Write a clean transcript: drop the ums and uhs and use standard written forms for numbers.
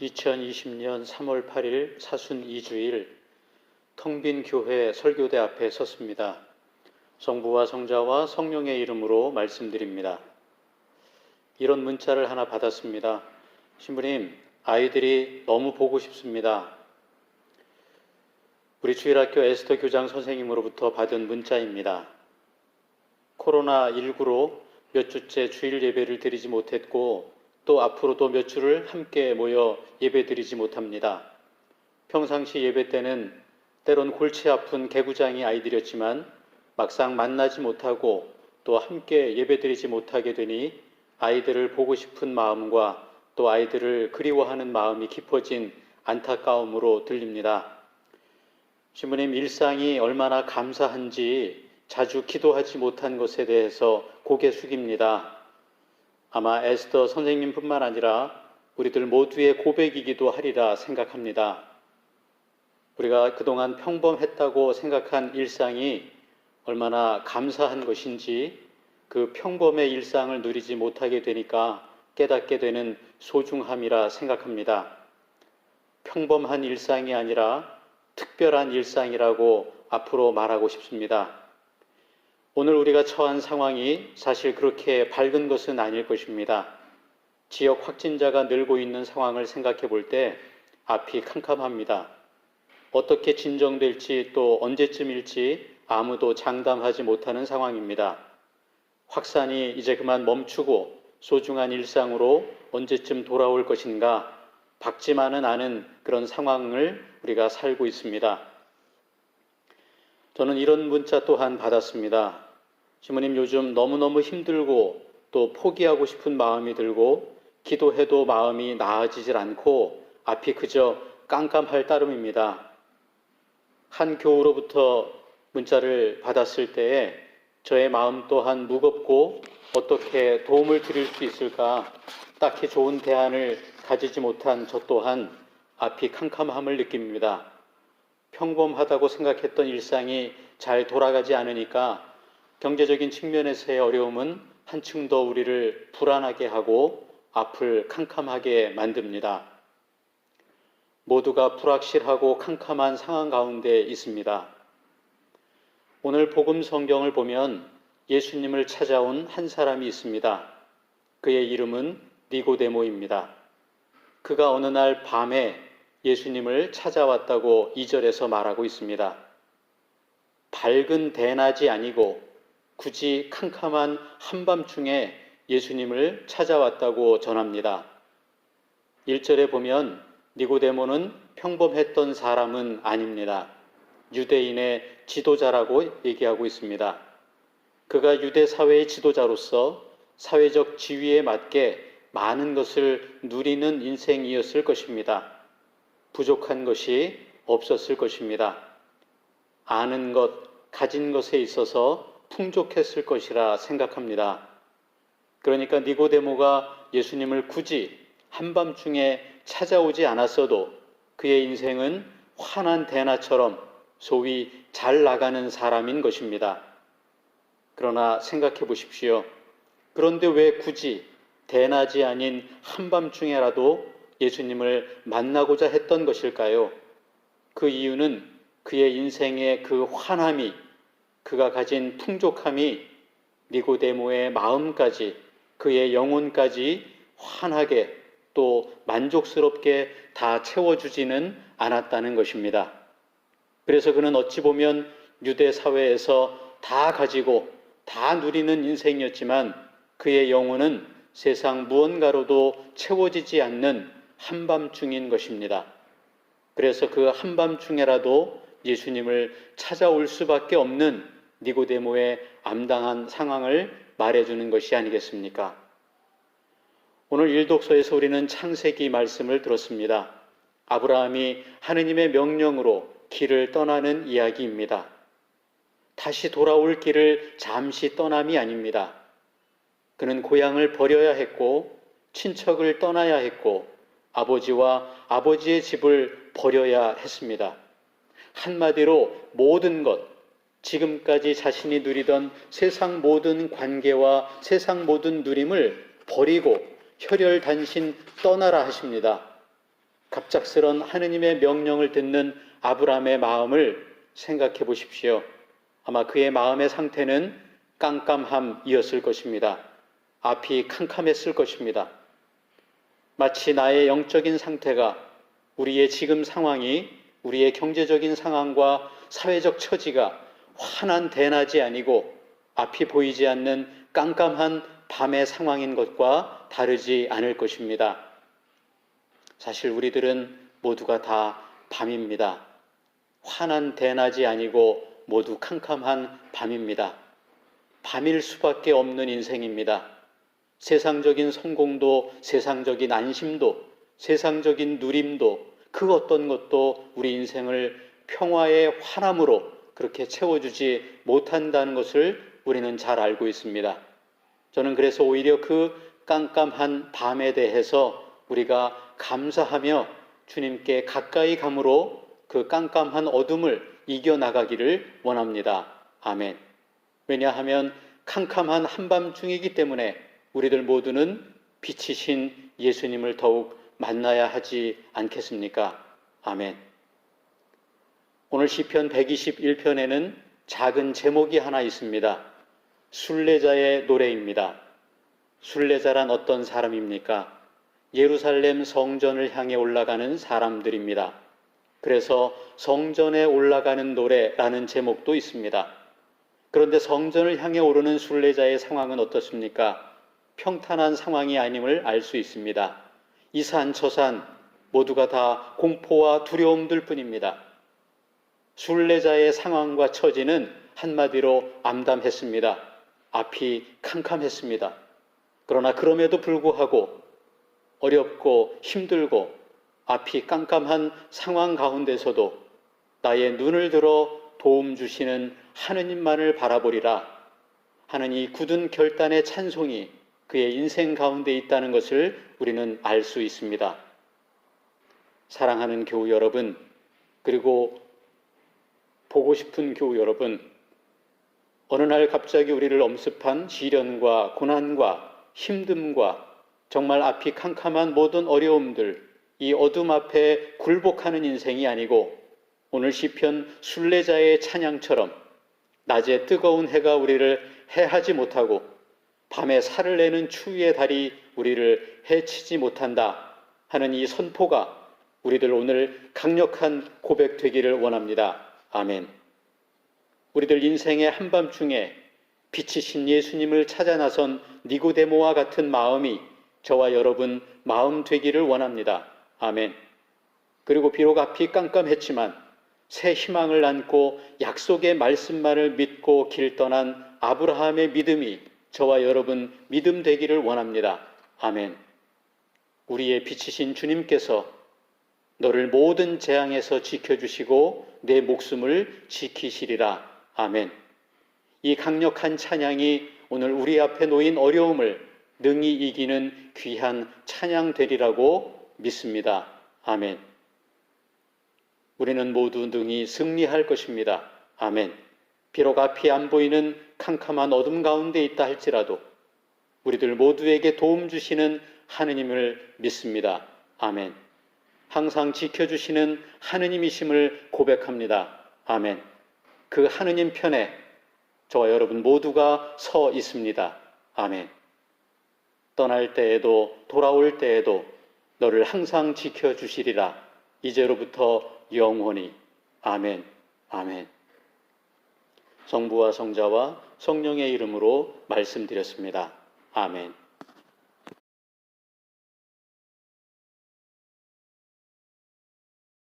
2020년 3월 8일 사순 2주일 텅빈 교회 설교대 앞에 섰습니다. 성부와 성자와 성령의 이름으로 말씀드립니다. 이런 문자를 하나 받았습니다. 신부님, 아이들이 너무 보고 싶습니다. 우리 주일학교 에스더 교장 선생님으로부터 받은 문자입니다. 코로나19로 몇 주째 주일 예배를 드리지 못했고 또 앞으로도 몇 주를 함께 모여 예배드리지 못합니다. 평상시 예배 때는 때론 골치 아픈 개구장이 아이들이었지만 막상 만나지 못하고 또 함께 예배드리지 못하게 되니 아이들을 보고 싶은 마음과 또 아이들을 그리워하는 마음이 깊어진 안타까움으로 들립니다. 신부님, 일상이 얼마나 감사한지 자주 기도하지 못한 것에 대해서 고개 숙입니다. 아마 에스더 선생님뿐만 아니라 우리들 모두의 고백이기도 하리라 생각합니다. 우리가 그동안 평범했다고 생각한 일상이 얼마나 감사한 것인지 그 평범의 일상을 누리지 못하게 되니까 깨닫게 되는 소중함이라 생각합니다. 평범한 일상이 아니라 특별한 일상이라고 앞으로 말하고 싶습니다. 오늘 우리가 처한 상황이 사실 그렇게 밝은 것은 아닐 것입니다. 지역 확진자가 늘고 있는 상황을 생각해 볼 때 앞이 캄캄합니다. 어떻게 진정될지 또 언제쯤일지 아무도 장담하지 못하는 상황입니다. 확산이 이제 그만 멈추고 소중한 일상으로 언제쯤 돌아올 것인가 밝지만은 않은 그런 상황을 우리가 살고 있습니다. 저는 이런 문자 또한 받았습니다. 신부님, 요즘 너무너무 힘들고 또 포기하고 싶은 마음이 들고 기도해도 마음이 나아지질 않고 앞이 그저 깜깜할 따름입니다. 한 교우로부터 문자를 받았을 때에 저의 마음 또한 무겁고 어떻게 도움을 드릴 수 있을까 딱히 좋은 대안을 가지지 못한 저 또한 앞이 캄캄함을 느낍니다. 평범하다고 생각했던 일상이 잘 돌아가지 않으니까 경제적인 측면에서의 어려움은 한층 더 우리를 불안하게 하고 앞을 캄캄하게 만듭니다. 모두가 불확실하고 캄캄한 상황 가운데 있습니다. 오늘 복음 성경을 보면 예수님을 찾아온 한 사람이 있습니다. 그의 이름은 니고데모입니다. 그가 어느 날 밤에 예수님을 찾아왔다고 2절에서 말하고 있습니다. 밝은 대낮이 아니고 굳이 캄캄한 한밤중에 예수님을 찾아왔다고 전합니다. 1절에 보면 니고데모는 평범했던 사람은 아닙니다. 유대인의 지도자라고 얘기하고 있습니다. 그가 유대 사회의 지도자로서 사회적 지위에 맞게 많은 것을 누리는 인생이었을 것입니다. 부족한 것이 없었을 것입니다. 아는 것, 가진 것에 있어서 풍족했을 것이라 생각합니다. 그러니까 니고데모가 예수님을 굳이 한밤중에 찾아오지 않았어도 그의 인생은 환한 대낮처럼 소위 잘 나가는 사람인 것입니다. 그러나 생각해 보십시오. 그런데 왜 굳이 대낮이 아닌 한밤중에라도 예수님을 만나고자 했던 것일까요? 그 이유는 그의 인생의 그 환함이, 그가 가진 풍족함이 니고데모의 마음까지, 그의 영혼까지 환하게 또 만족스럽게 다 채워주지는 않았다는 것입니다. 그래서 그는 어찌 보면 유대 사회에서 다 가지고 다 누리는 인생이었지만 그의 영혼은 세상 무언가로도 채워지지 않는 한밤중인 것입니다. 그래서 그 한밤중에라도 예수님을 찾아올 수밖에 없는 니고데모의 암담한 상황을 말해주는 것이 아니겠습니까? 오늘 일독서에서 우리는 창세기 말씀을 들었습니다. 아브라함이 하느님의 명령으로 길을 떠나는 이야기입니다. 다시 돌아올 길을 잠시 떠남이 아닙니다. 그는 고향을 버려야 했고 친척을 떠나야 했고 아버지와 아버지의 집을 버려야 했습니다. 한마디로 모든 것, 지금까지 자신이 누리던 세상 모든 관계와 세상 모든 누림을 버리고 혈혈단신 떠나라 하십니다. 갑작스런 하느님의 명령을 듣는 아브라함의 마음을 생각해 보십시오. 아마 그의 마음의 상태는 깜깜함이었을 것입니다. 앞이 캄캄했을 것입니다. 마치 나의 영적인 상태가, 우리의 지금 상황이, 우리의 경제적인 상황과 사회적 처지가 환한 대낮이 아니고 앞이 보이지 않는 깜깜한 밤의 상황인 것과 다르지 않을 것입니다. 사실 우리들은 모두가 다 밤입니다. 환한 대낮이 아니고 모두 캄캄한 밤입니다. 밤일 수밖에 없는 인생입니다. 세상적인 성공도, 세상적인 안심도, 세상적인 누림도, 그 어떤 것도 우리 인생을 평화의 환함으로 그렇게 채워주지 못한다는 것을 우리는 잘 알고 있습니다. 저는 그래서 오히려 그 깜깜한 밤에 대해서 우리가 감사하며 주님께 가까이 감으로 그 깜깜한 어둠을 이겨나가기를 원합니다. 아멘. 왜냐하면 캄캄한 한밤중이기 때문에 우리들 모두는 빛이신 예수님을 더욱 만나야 하지 않겠습니까? 아멘. 오늘 시편 121편에는 작은 제목이 하나 있습니다. 순례자의 노래입니다. 순례자란 어떤 사람입니까? 예루살렘 성전을 향해 올라가는 사람들입니다. 그래서 성전에 올라가는 노래라는 제목도 있습니다. 그런데 성전을 향해 오르는 순례자의 상황은 어떻습니까? 평탄한 상황이 아님을 알 수 있습니다. 이 산 저 산 모두가 다 공포와 두려움들 뿐입니다. 순례자의 상황과 처지는 한마디로 암담했습니다. 앞이 캄캄했습니다. 그러나 그럼에도 불구하고 어렵고 힘들고 앞이 깜깜한 상황 가운데서도 나의 눈을 들어 도움 주시는 하느님만을 바라보리라 하는 이 굳은 결단의 찬송이 그의 인생 가운데 있다는 것을 우리는 알 수 있습니다. 사랑하는 교우 여러분, 그리고 보고 싶은 교우 여러분, 어느 날 갑자기 우리를 엄습한 시련과 고난과 힘듦과 정말 앞이 캄캄한 모든 어려움들, 이 어둠 앞에 굴복하는 인생이 아니고 오늘 시편 순례자의 찬양처럼 낮에 뜨거운 해가 우리를 해하지 못하고 밤에 살을 내는 추위의 달이 우리를 해치지 못한다 하는 이 선포가 우리들 오늘 강력한 고백 되기를 원합니다. 아멘. 우리들 인생의 한밤중에 빛이신 예수님을 찾아 나선 니고데모와 같은 마음이 저와 여러분 마음 되기를 원합니다. 아멘. 그리고 비록 앞이 깜깜했지만 새 희망을 안고 약속의 말씀만을 믿고 길 떠난 아브라함의 믿음이 저와 여러분 믿음 되기를 원합니다. 아멘. 우리의 빛이신 주님께서 너를 모든 재앙에서 지켜주시고 내 목숨을 지키시리라. 아멘. 이 강력한 찬양이 오늘 우리 앞에 놓인 어려움을 능히 이기는 귀한 찬양 되리라고 믿습니다. 아멘. 우리는 모두 능히 승리할 것입니다. 아멘. 비록 앞이 안 보이는 캄캄한 어둠 가운데 있다 할지라도 우리들 모두에게 도움 주시는 하느님을 믿습니다. 아멘. 항상 지켜주시는 하느님이심을 고백합니다. 아멘. 그 하느님 편에 저와 여러분 모두가 서 있습니다. 아멘. 떠날 때에도 돌아올 때에도 너를 항상 지켜주시리라. 이제로부터 영원히. 아멘. 아멘. 성부와 성자와 성령의 이름으로 말씀드렸습니다. 아멘.